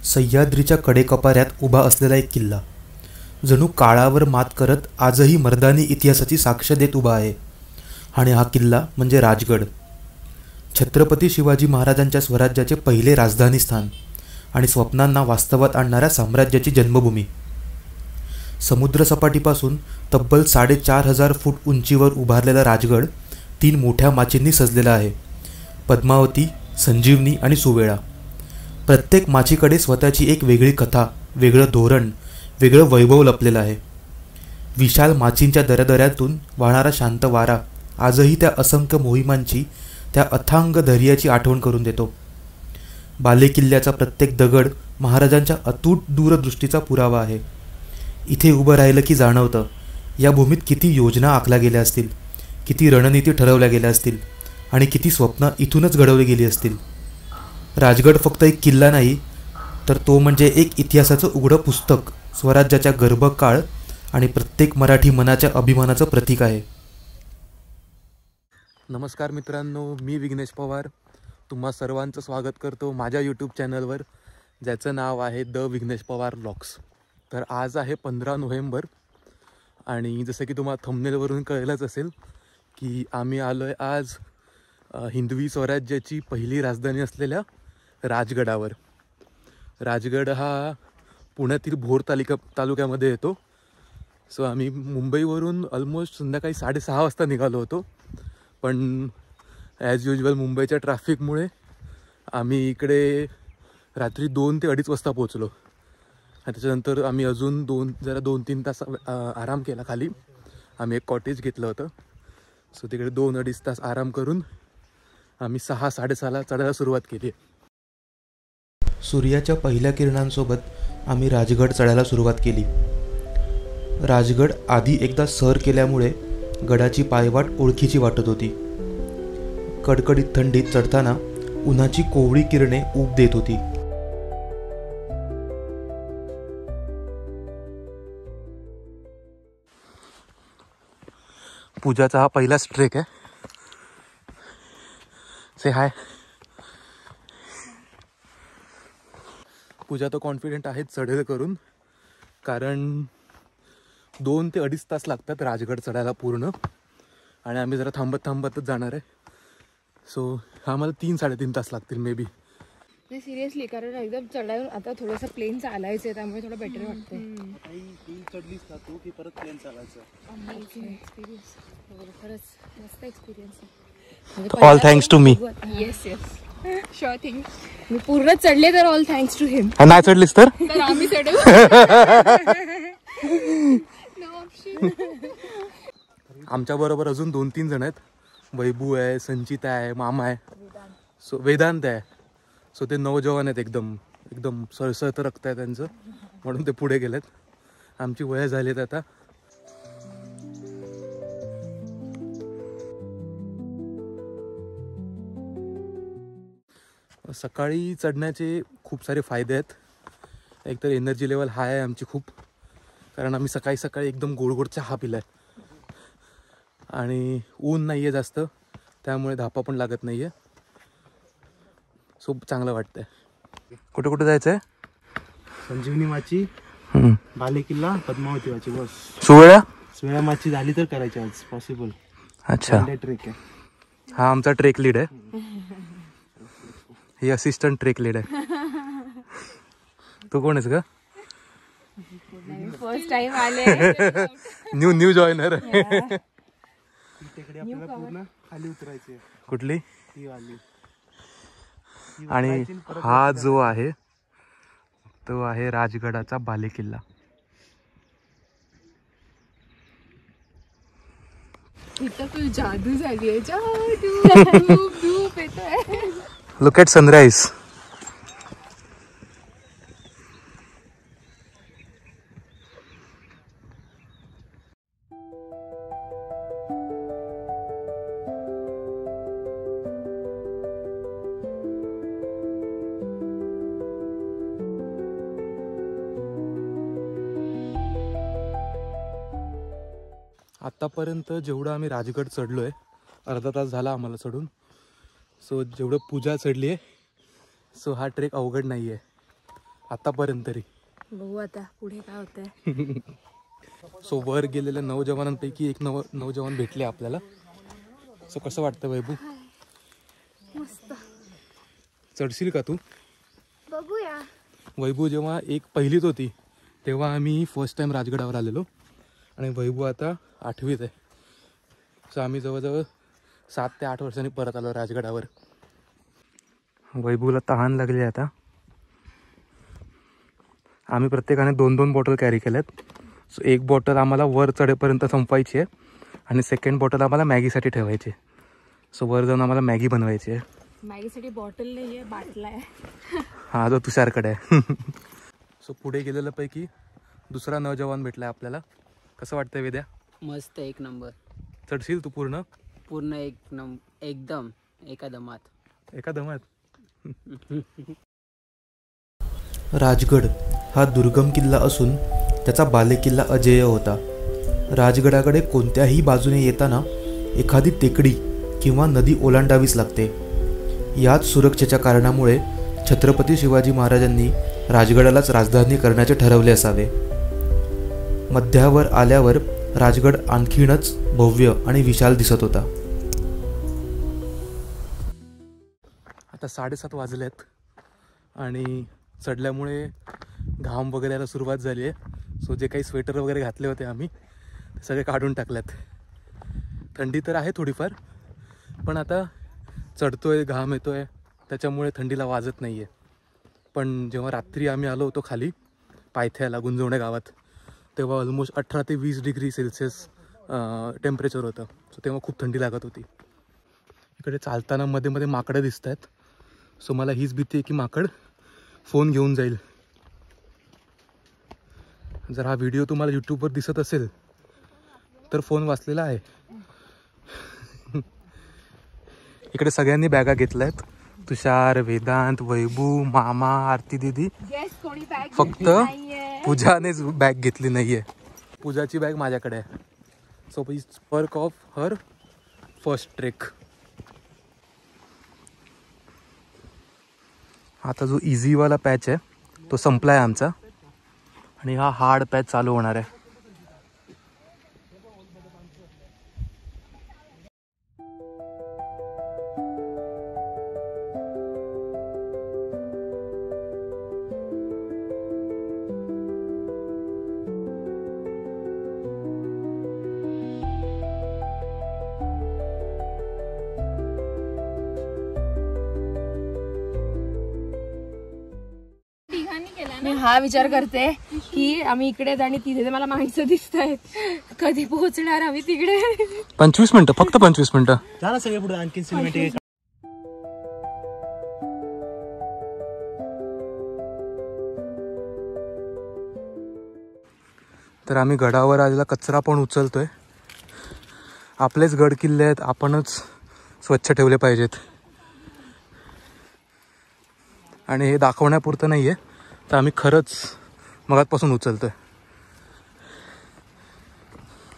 सह्याद्रीच्या कडेकपाऱ्यात उभा असलेला एक किल्ला जणू काळावर मात करत आजही मर्दानी इतिहासाची साक्ष देत उभा आहे. आणि हा किल्ला म्हणजे राजगड, छत्रपती शिवाजी महाराजांच्या स्वराज्याचे पहिले राजधानी स्थान आणि स्वप्नांना वास्तवात आणणाऱ्या साम्राज्याची जन्मभूमी. समुद्रसपाटीपासून तब्बल 4,500 फूट उंचीवर उभारलेला राजगड 3 मोठ्या माचींनी सजलेला आहे: पद्मावती, संजीवनी आणि सुवेळा. प्रत्येक माचीकडे स्वतःची एक वेगळी कथा, वेगळं धोरण, वेगळं वैभव लपलेलं आहे. विशाल माचींच्या दऱ्यादऱ्यातून वाहणारा शांत वारा आजही त्या असंख्य मोहिमांची, त्या अथांग धैर्याची आठवण करून देतो. बालेकिल्ल्याचा प्रत्येक दगड महाराजांच्या अतूट दूरदृष्टीचा पुरावा आहे. इथे उभं राहिलं की जाणवतं या भूमीत किती योजना आखल्या गेल्या असतील, किती रणनीती ठरवल्या गेल्या असतील आणि किती स्वप्न इथूनच घडवली गेली असतील. राजगड फक्त एक किल्ला नाही, तर तो म्हणजे एक इतिहासाचं उघडं पुस्तक, स्वराज्याच्या गर्भकाळ आणि प्रत्येक मराठी मनाच्या अभिमानाचं प्रतीक आहे. नमस्कार मित्रांनो, मी विघ्नेश पवार तुम्हा सर्वांचं स्वागत करतो माझ्या यूट्यूब चॅनलवर, ज्याचं नाव आहे द विघ्नेश पवार व्लॉग्स. तर आज आहे 15 नोव्हेंबर आणि जसं की तुम्हाला थंबनेलवरून कळलंच असेल की आम्ही आलो आहे आज हिंदवी स्वराज्याची पहिली राजधानी असलेल्या राजगडावर. राजगड हा पुण्यातील भोर तालुक्यामध्ये येतो. सो आम्ही मुंबईवरून ऑलमोस्ट संध्याकाळी 6:30 वाजता निघालो होतो, पण ॲज युजल मुंबईच्या ट्रॅफिकमुळे आम्ही इकडे रात्री 2 ते 2:30 वाजता पोचलो. आणि त्याच्यानंतर आम्ही अजून 2-3 तास आराम केला. खाली आम्ही एक कॉटेज घेतलं होतं. सो तिकडे 2-2.5 तास आराम करून आम्ही 6-6:30ला चढायला सुरुवात केली. सूर्याच्या पहिल्या किरणांसोबत आम्ही राजगड चढायला सुरुवात केली. राजगड आधी एकदा सर केल्यामुळे गडाची पायवाट ओळखीची वाटत होती. कडकडीत थंडीत चढताना उन्हाची कोवळी किरणे ऊब देत होती. पूजाचा हा पहिलाच ट्रेक आहे. से हाय. पूजा तो कॉन्फिडेंट आहे चढेल करून, कारण 2 ते 2.5 तास लागतात राजगड चढायला पूर्ण, आणि आम्ही जरा थांबतच जाणार आहे. सो आम्हाला 3-3.5 तास लागतील मे बी. नाही सिरियसली, कारण एकदम चढायला आता थोडंसं प्लेन चालायचं आहे, त्यामुळे थोडं बेटर वाटतंय. चढलीस ना तू की परत प्लेन चालायचं. एक्सपिरियन्स खरंच मस्त एक्सपिरियन्स आहे. All thanks to me. Yes sure thing. मी पूर्ण चढले तर ऑल थँक्स टू हिम. नाही चढलीस तर आम्ही चढू. आमच्या बरोबर अजून 2-3 जण आहेत. वैभू आहे, संचिता आहे, मामा आहे, सो वेदांत आहे. सो ते नवजवान आहेत, एकदम सळसळत रक्त आहे त्यांचं, म्हणून ते पुढे गेलेत. आमची वय झालीत आता. सकाळी चढण्याचे खूप सारे फायदे आहेत. एकतर एनर्जी लेवल हाय आहे आमची खूप, कारण आम्ही सकाळी एकदम गोड चहा पिलाय आणि ऊन नाही आहे जास्त, त्यामुळे धापा पण लागत नाही आहे. सो चांगलं वाटतंय. कुठे जायचं आहे? संजीवनी माची, बालेकिल्ला, पद्मावती माची, बस. सुवेळा माची झाली तर करायची आज पॉसिबल. अच्छा, ट्रेक आहे हा. आमचा ट्रेक लीड आहे, ही असिस्टंट ट्रेक लीड आहे. तू कोण आहेस का? फर्स्ट टाइम आले. न्यू जॉईनर. आपल्याला पूर्ण खाली उतरायची. कुठली? ही वाली. आणि हा जो आहे तो आहे राजगडाचा बालेकिल्ला. इथं जादू झाली आहे, जादू. धूप येतोय. Look at sunrise. आत्तापर्यंत जेवढं आम्ही राजगड चढलो आहे, अर्धा तास झाला आम्हाला चढून. सो जेवढं पूजा चढली आहे, सो हा ट्रेक अवघड नाही आहे. आतापर्यंत तरी. बघू आता पुढे काय होतंय. सो वर गेलेल्या 9 जवानांपैकी एक नौजवान भेटले आपल्याला. सो कसं वाटतं वैभू? मस्त. चढशील का तू? बघूया. वैभू जेव्हा पहिलीत होती तेव्हा आम्ही फर्स्ट टाइम राजगडावर आलेलो आणि वैभू आता 8वीत आहे. सो आम्ही जवळजवळ 7 ते 8 वर्षांनी परत आलो राजगडावर. वैभूला तहान लागली आता. आम्ही प्रत्येकाने 2-2 बॉटल कॅरी केल्यात. सो एक बॉटल आम्हाला वर चढेपर्यंत संपवायची आहे आणि सेकंड बॉटल आम्हाला मॅगीसाठी ठेवायची आहे. सो वर जाऊन आम्हाला मॅगी बनवायची आहे. मॅगीसाठी बॉटल नाही आहे, बाटला आहे. हा जो तुषारकडे आहे. सो पुढे गेलेल्यापैकी दुसरा नौजवान भेटला आहे आपल्याला. कसं वाटतंय वेद्या? मस्त, एक नंबर. चढशील तू पूर्ण? पूर्ण एकदम एका दमात. राजगड हा दुर्गम किल्ला असून त्याचा बालेकिल्ला अजेय होता. राजगडाकडे कोणत्याही बाजूने येताना एखादी टेकडी किंवा नदी ओलांडावीच लागते. याच सुरक्षेच्या कारणामुळे छत्रपती शिवाजी महाराजांनी राजगडालाच राजधानी करण्याचे ठरवले असावे. मध्यावर आल्यावर राजगड आणखीनच भव्य आणि विशाल दिसत होता. आता 7:30 वाजलेत आणि चढल्यामुळे घाम वगैरे यायला सुरुवात झाली आहे. सो जे काही स्वेटर वगैरे घातले होते आम्ही ते सगळे काढून टाकल्यात. थंडी तर आहे थोडीफार, पण आता चढतोय, घाम येतोय, त्याच्यामुळे थंडीला वाजत नाही आहे. पण जेव्हा रात्री आम्ही आलो होतो खाली पायथ्याला गुंजवणे गावात तेव्हा ऑलमोस्ट 18 ते 20 डिग्री सेल्सिअस टेम्परेचर होतं. सो तेव्हा खूप थंडी लागत होती. इकडे चालताना मध्ये मध्ये माकडं दिसत आहेत. सो मला हीच भीती आहे की माकड फोन घेऊन जाईल. जर हा व्हिडिओ तुम्हाला यूट्यूबवर दिसत असेल तर फोन वाचलेला आहे. इकडे सगळ्यांनी बॅगा घेतल्या आहेत. तुषार, वेदांत, वैभू, मामा, आरती दीदी. फक्त पूजानेच बॅग घेतली नाहीये. पूजाची बॅग माझ्याकडे आहे. So is perk of her first trek. आता जो इझीवाला पॅच आहे तो संपला आहे आमचा आणि हा हार्ड पॅच चालू होणार आहे. मी हा विचार करते की आम्ही इकडे आणि तिथे मला माणसं दिसत आहेत. कधी पोहोचणार आम्ही तिकडे? 25 मिनिटं, फक्त 25 मिनिटं. झालं सगळे पुढे आणखी सिनेमॅटिक. तर आम्ही गडावर आलेला कचरा पण उचलतोय. आपलेच गड किल्ले आहेत, आपणच स्वच्छ ठेवले पाहिजेत. आणि हे दाखवण्यापुरतं नाही आहे, तर आम्ही खरंच मगातपासून उचलतोय.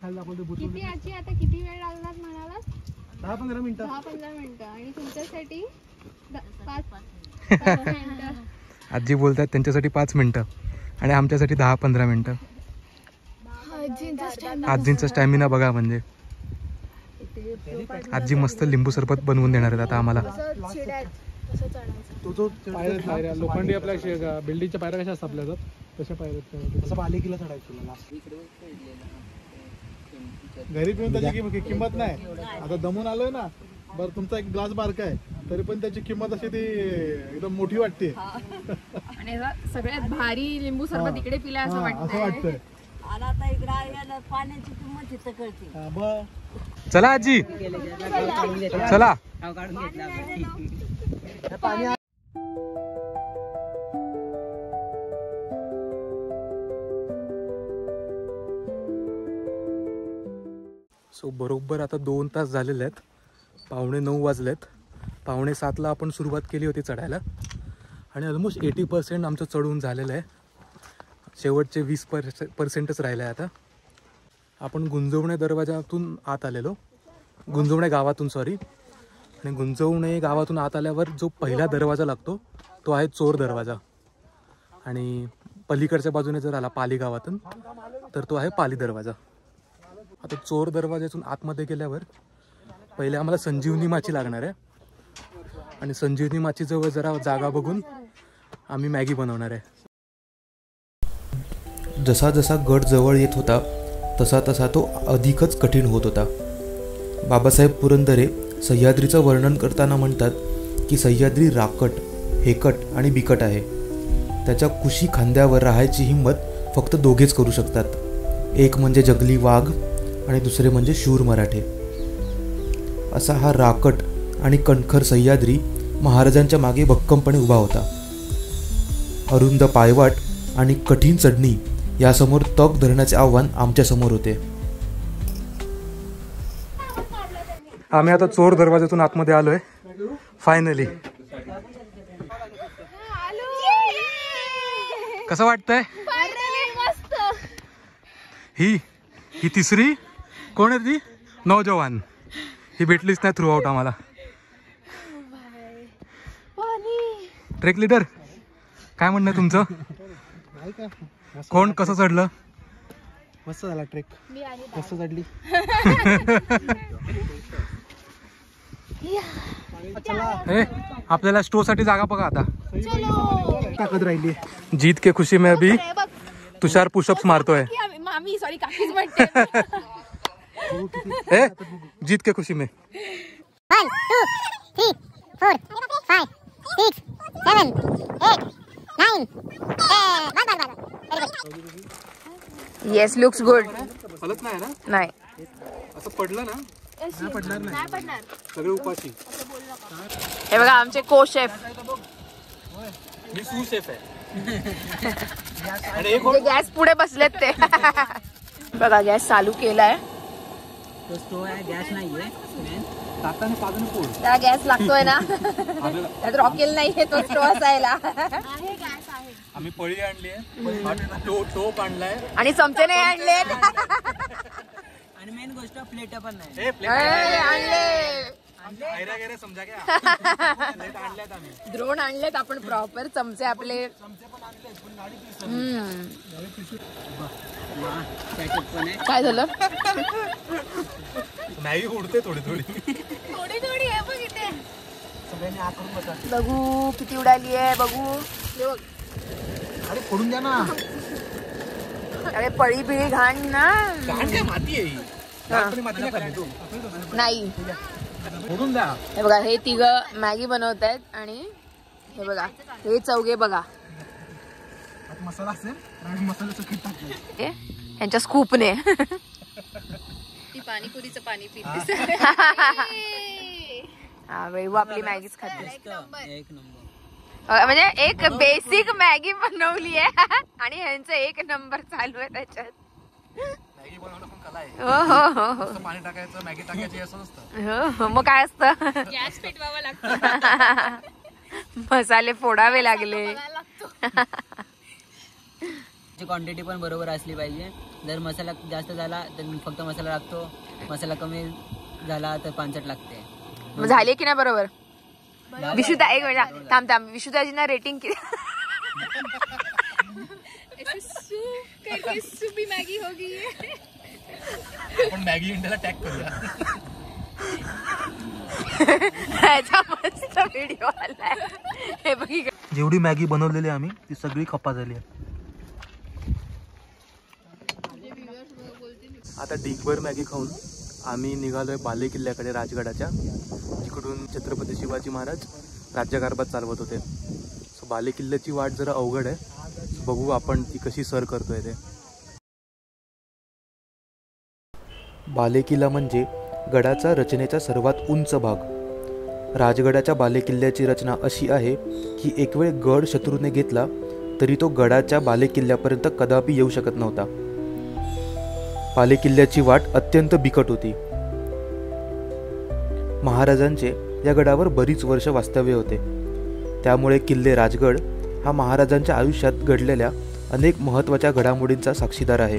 किती आजी आता किती वेळ लागणार म्हणाला? 10-15 मिनिटं. 10-15 मिनिटं. आणि तुमच्यासाठी 5 मिनिटं. आजी बोलतात त्यांच्यासाठी 5 मिनिटं आणि आमच्यासाठी 10-15 मिनिटं. आजींचा स्टॅमिना बघा. म्हणजे आजी मस्त लिंबू सरबत बनवून देणार आहेत आता आम्हाला. लोखंडी आपल्या बिल्डिंगच्या पायऱ्या कशा असतात आपल्या तशा पायऱ्या तसं बालेकिल्ला चढायचं. घरी पिऊन त्याची किंमत नाही. आता दमून आलोय ना, बरं तुमचा एक ग्लास बारका आहे तरी पण त्याची किंमत अशी ती एकदम मोठी वाटते. आणि सगळ्यात भारी लिंबू सरबत इकडे पिला असं वाटतंय. पाण्याची किंमत इथं कळते. चला आजी, चला. सो बरोबर आता 2 तास झालेले आहेत. 8:45 वाजलेत. 7:45ला आपण सुरुवात केली होती चढायला आणि ऑलमोस्ट 80% आमचं चढून झालेलं आहे. शेवटचे 20% राहिले आहे. आता आपण गुंजवणे दरवाजातून आत आलेलो, गुंजवणे गावातून सॉरी. आणि गुंजवणे गावातून आत आल्यावर जो पहिला दरवाजा लागतो तो आहे चोर दरवाजा. आणि पलीकडच्या बाजूने जर आला पाली गावातून तर तो आहे पाली दरवाजा. आता चोर दरवाजातून आतमध्ये गेल्यावर पहिले आम्हाला संजीवनी माची लागणार आहे आणि संजीवनी माची जवळ जरा जागा बघून आम्ही मॅगी बनवणार आहे. जसा जसा गड जवळ येत होता तसा तसा तो अधिकच कठीण होत होता. बाबासाहेब पुरंदरे सह्याद्रीचं वर्णन करताना म्हणतात की सह्याद्री राकट, हेकट आणि बिकट आहे. त्याच्या कुशी खांद्यावर राहायची हिंमत फक्त दोघेच करू शकतात. एक म्हणजे जंगली वाघ आणि दुसरे म्हणजे शूर मराठे. असा हा राकट आणि कणखर सह्याद्री महाराजांच्या मागे भक्कमपणे उभा होता. अरुंद पायवाट आणि कठीण चढणी यासमोर तग धरण्याचे आव्हान आमच्यासमोर होते. आम्ही आता चोर दरवाजातून आतमध्ये आलोय फायनली. कसं वाटतंय? ही तिसरी कोण आहे ती? नौजवान. ही भेटलीच नाही थ्रू आउट आम्हाला. ट्रेक लीडर काय म्हणणं तुमचं? कोण कसं चढलं? मस्त झाला ट्रेक. मस्त चढली. आपल्याला स्टो साठी जागा बघा आता. ताकद राहिली. जीत के खुशी में अभी तुषार पुशअप्स मारतोय. मामी सॉरी काकीच म्हणते. जीत के खुशी में 1 2 3 4 5 6 7 8 9 येस लुक्स गुड. हलत नाही ना? नाही असं पडलं ना? पडणार नाही. सगळे उपाशी. हे बघा आमचे को शेफ. मी सू शेफ आहे. गॅस पुढे बसलेत ते. बघा गॅस चालू केलाय. तो स्टोव आहे, गॅस नाहीये. त्याला गॅस लागतोय ना. त्यात रॉकेल नाहीये तो स्टोव असायला. आम्ही पळी आणली आहे, टोप आणलाय आणि चमचे नाही आणलेत. आणि मेन गोष्ट प्लेट पण नाही. द्रोण आणलेत आपण प्रॉपर. चमचे आपले काय झालं? मॅगी उडते थोडी थोडी. बघू किती उडाली आहे बघू. अरे पडून द्या ना. अरे पळी बिळी घाण ना. माती आहे. नाही पडून द्या. हे बघा हे तिघ मॅगी बनवत आहेत आणि हे बघा हे चौघे बघा मसाला असेल आणि मसाल्याचं पीठ टाकलं. यांच्या स्कूपने. पाणीपुरीचं पाणी पिते. हा वेळू आपली मॅगीच खाते. एक नंबर. म्हणजे एक बेसिक मॅगी बनवली आहे आणि ह्यांचं 1 नंबर चालू आहे त्याच्यात. मॅगी बनवणं पण कला आहे. हो पाणी टाकायचं, मॅगी टाकायची असं नसतं. हो मग काय असतं? गॅस पेटवावा लागतो. मसाले फोडावे लागले. क्वांटिटी पण बरोबर असली पाहिजे. जर मसाला जास्त झाला तर फक्त मसाला लागतो, मसाला कमी झाला तर पांचट लागते. मग झाले की नाही बरोबर? विशुता एक मिनिट थांब. विशुताजींना रेटिंग किती? सुपी मॅगी होगी. आपण मॅगी इंडियाला टॅग करूया. ह्याचा मस्त व्हिडिओ आलाय. हे बघ जेवढी मॅगी बनवलेली आम्ही ती सगळी खप्पा झाली आहे. आता डिगभर मॅगी खाऊन आम्ही निघालोय बाले किल्ल्याकडे राजगडाच्या, जिकडून छत्रपती शिवाजी महाराज राज्यकारभार चालवत होते. सो बाले किल्ल्याची वाट जरा अवघड आहे. बघू आपण ती कशी सर करतोय ते. बालेकिल्ला म्हणजे गडाचा रचनेचा सर्वात उंच भाग. राजगडाच्या बालेकिल्ल्याची रचना अशी आहे की एक वेळ गड शत्रूने घेतला तरी तो गडाच्या बालेकिल्ल्यापर्यंत कदापि येऊ शकत नव्हता. बालेकिल्ल्याची वाट अत्यंत बिकट होती. महाराजांचे या गडावर बरीच वर्ष वास्तव्य होते. त्यामुळे किल्ले राजगड हा महाराजांच्या आयुष्यात घडलेल्या अनेक महत्त्वाच्या घडामोडींचा साक्षीदार आहे.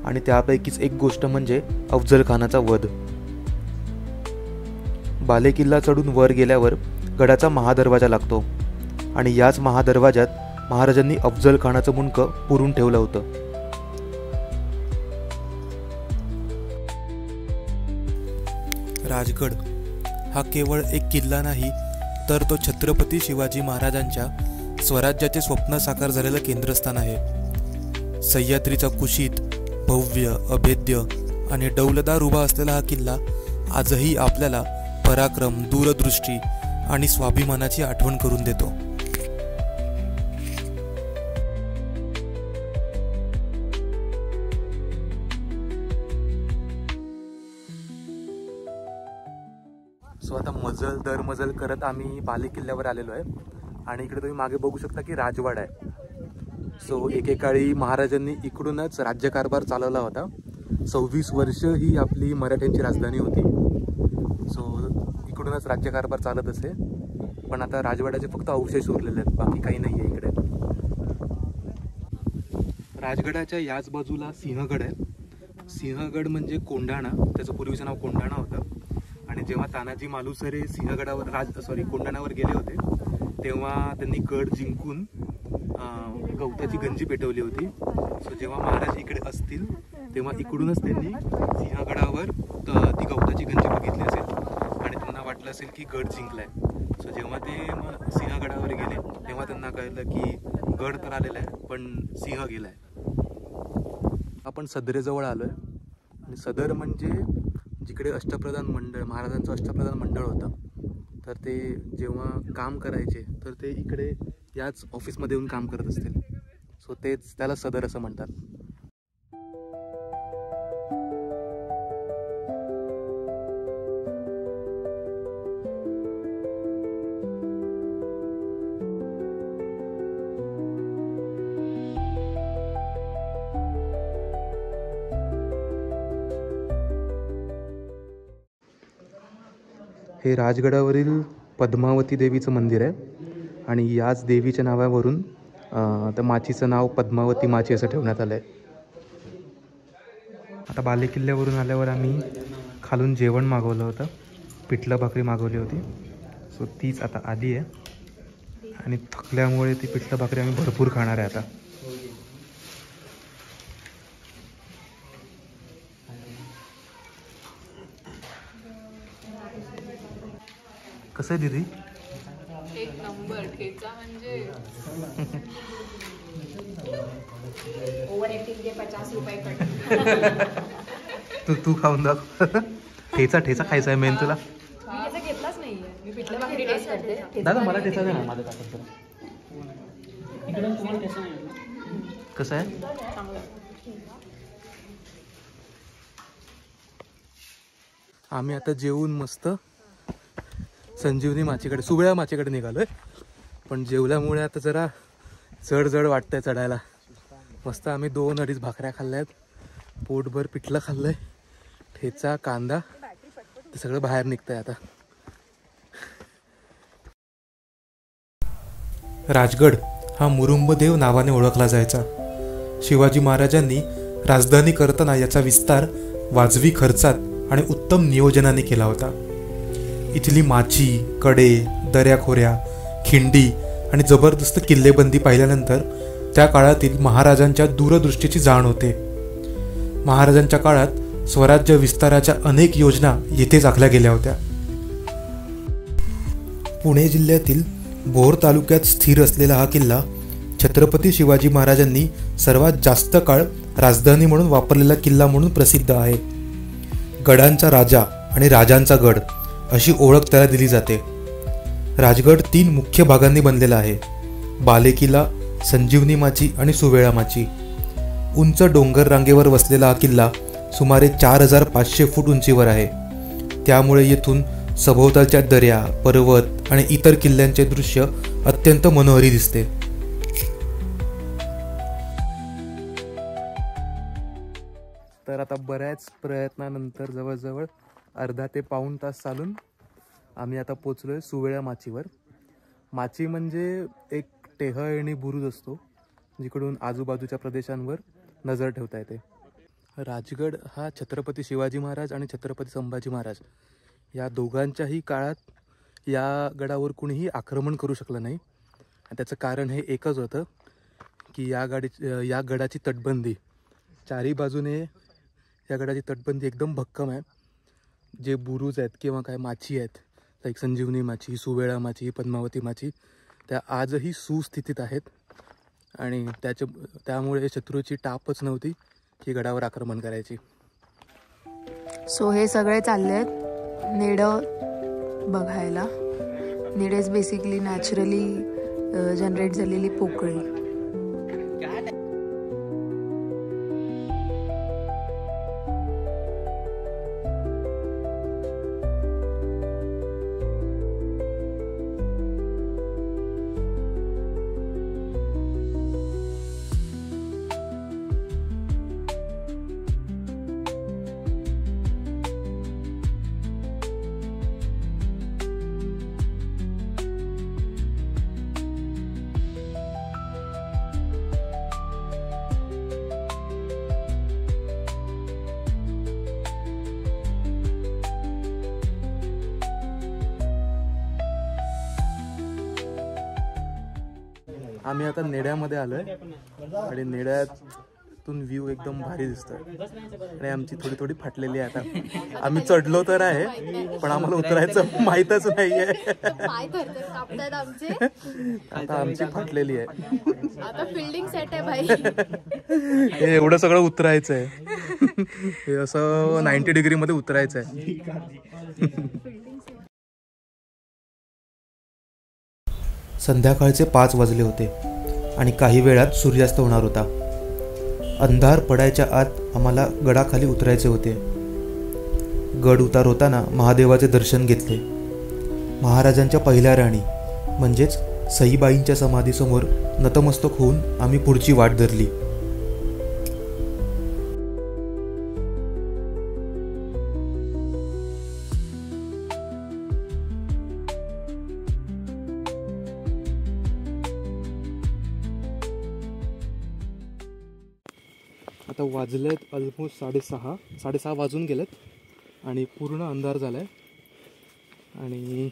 आणि त्यापैकीच एक गोष्ट म्हणजे अफजल खानाचा वध. बालेकिल्ला चढून वर गेल्यावर गडाचा महादरवाजा लागतो आणि याच महादरवाजात महाराजांनी अफजल खानाचं मुंडकं पुरून ठेवलं होतं. राजगड हा केवळ एक किल्ला नाही, तर तो छत्रपती शिवाजी महाराजांच्या स्वराज्याचे स्वप्न साकार झालेलं केंद्रस्थान आहे. सह्याद्रीचा कुशीत, भव्य, अभेद्य आणि डौलदार उभा असलेला हा किल्ला आजही आपल्याला पराक्रम, दूरदृष्टी आणि स्वाभिमानाची आठवण करून देतो. सो आता मजल दर मजल करत आम्ही बाले किल्ल्यावर आलेलो आहे आणि इकडे तुम्ही मागे बघू शकता की राजवाडा आहे. सो एकेकाळी महाराजांनी इकडूनच राज्यकारभार चालवला होता. 26 वर्ष ही आपली मराठ्यांची राजधानी होती. सो इकडूनच राज्यकारभार चालत असे, पण आता राजवाड्याचे फक्त अवशेष उरलेले आहेत, बाकी काही नाही आहे इकडे. राजगडाच्या याच बाजूला सिंहगड आहे. सिंहगड म्हणजे कोंढाणा, त्याचं पूर्वीचं नाव कोंढाणा होतं. आणि जेव्हा तानाजी मालुसरे कोंढाण्यावर गेले होते तेव्हा त्यांनी गड जिंकून गवताची गंजी पेटवली होती. सो जेव्हा महाराज इकडे असतील तेव्हा इकडूनच त्यांनी सिंहगडावर ती गवताची गंजी बघितली असेल आणि त्यांना वाटलं असेल की गड जिंकलाय. सो जेव्हा ते सिंहगडावर गेले तेव्हा त्यांना कळलं की गड तर आलेला आहे पण सिंह गेलाय. आपण सदरेजवळ आलोय आणि सदर म्हणजे जिकडे अष्टप्रधान मंडळ, महाराजांचं अष्टप्रधान मंडळ होतं, तर ते जेव्हा काम करायचे तर ते इकडे याच ऑफिसमध्ये येऊन काम करत असतील. सो तेच त्याला सदर असं म्हणतात. हे राजगडावरील पद्मावती देवीचं मंदिर आहे आणि याच देवीच्या नावावरून त्या माचीचं नाव पद्मावती माची असं ठेवण्यात आलं आहे. आता बाले किल्ल्यावरून आल्यावर आम्ही खालून जेवण मागवलं होतं, पिठलं भाकरी मागवली होती. सो तीच आता आली आहे आणि थकल्यामुळे ती पिठलं भाकरी आम्ही भरपूर खाणार आहे आता. कसं आहे दीदी? एक नंबर ठेचा म्हणजे ओव्हर ॲक्टिंग के 50 रुपये कट. तू खाऊन दाखव. ठेचा खायचा आहे मेन तुला. मी याचा घेतलाच नाहीये, मी पिठलं भाकरी टेस्ट करते. दादा मला ठेचा दे ना माझ्या ताटात. कसं आहे? आम्ही आता जेवून मस्त संजीवनी माचीकडे, सुवेळा माचीकडे निघालोय. पण जेवल्यामुळे आता जरा जड वाटतंय चढायला. मस्त आम्ही 2-2.5 भाकऱ्या खाल्ल्यात, पोटभर पिठलं खाल्लंय, ठेचा, कांदा, ते सगळं बाहेर निघतंय आता. राजगड हा मुरुंबदेव नावाने ओळखला जायचा. शिवाजी महाराजांनी राजधानी करताना याचा विस्तार वाजवी खर्चात आणि उत्तम नियोजनाने केला होता. इथली माची, कडे, दऱ्याखोऱ्या, खिंडी आणि जबरदस्त किल्लेबंदी पाहिल्यानंतर त्या काळातील महाराजांच्या दूरदृष्टीची जाण होते. महाराजांच्या काळात स्वराज्य विस्ताराच्या अनेक योजना येथेच आखल्या गेल्या होत्या. पुणे जिल्ह्यातील भोर तालुक्यात स्थिर असलेला हा किल्ला छत्रपती शिवाजी महाराजांनी सर्वात जास्त काळ राजधानी म्हणून वापरलेला किल्ला म्हणून प्रसिद्ध आहे. गडांचा राजा आणि राजांचा गड अशी ओळख त्याला दिली जाते. राजगड 3 मुख्य भागांनी बनलेला आहे: बाले किल्ला, संजीवनी माची आणि सुवेळा माची. उंच डोंगर रांगेवर वसलेला हा किल्ला सुमारे 4500 फूट उंचीवर आहे. त्यामुळे येथून सभोवतालच्या दऱ्या, पर्वत आणि इतर किल्ल्यांचे दृश्य अत्यंत मनोहरी दिसते. तर आता बऱ्याच प्रयत्नानंतर जवळजवळ अर्धा ते पाऊण तास चालून आम्ही आता पोचलोय सुवेळा माचीवर. माची म्हणजे एक टेहळणी बुरुज असतो जिकडून आजूबाजूच्या प्रदेशांवर नजर ठेवता येते. राजगड हा छत्रपती शिवाजी महाराज आणि छत्रपती संभाजी महाराज या दोघांच्याही काळात या गडावर कुणीही आक्रमण करू शकलं नाही आणि त्याचं कारण हे एकच होतं की या गडाची तटबंदी चारही बाजूने, या गडाची तटबंदी एकदम भक्कम आहे. जे बुरुज आहेत किंवा काय माची आहेत, लाईक संजीवनी माची, सुवेळा माची, पद्मावती माची, त्या आजही सुस्थितीत आहेत. आणि त्यामुळे शत्रूची टापच नव्हती की गडावर आक्रमण करायची. सो हे सगळे चालले आहेत नेडं बघायला. नेड इज बेसिकली नॅचरली जनरेट झालेली पोकळी. आम्ही आता नेड्यामध्ये आलोय आणि नेड्यातून व्ह्यू एकदम भारी दिसतोय. आणि आमची थोडी फाटलेली आहे. आता आम्ही चढलो तर आहे पण आम्हाला उतरायचं माहीतच नाहीये. आता आमची फाटलेली आहे. आता फिल्डिंग सेट आहे भाई. हे एवढं सगळं उतरायचं आहे. हे असं 90 डिग्री मध्ये उतरायचं आहे. संध्याकाळचे 5 वाजले होते आणि काही वेळात सूर्यास्त होणार होता. अंधार पडायच्या आत आम्हाला गडाखाली उतरायचे होते. गड उतार होताना महादेवाचे दर्शन घेतले. महाराजांच्या पहिल्या राणी म्हणजेच सईबाईंच्या समाधीसमोर नतमस्तक होऊन आम्ही पुढची वाट धरली. आता वाजलेत ऑलमोस्ट 6:30 वाजून गेलेत आणि पूर्ण अंधार झाला आहे. आणि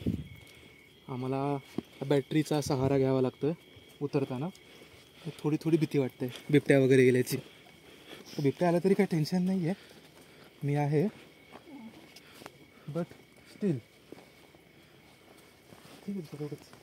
आम्हाला बॅटरीचा सहारा घ्यावा लागतो आहे उतरताना. थोडी भीती वाटते बिबट्या वगैरे गेल्याची. बिबट्या आला तरी काही टेन्शन नाही आहे, मी आहे, बट स्टील ठीक आहे.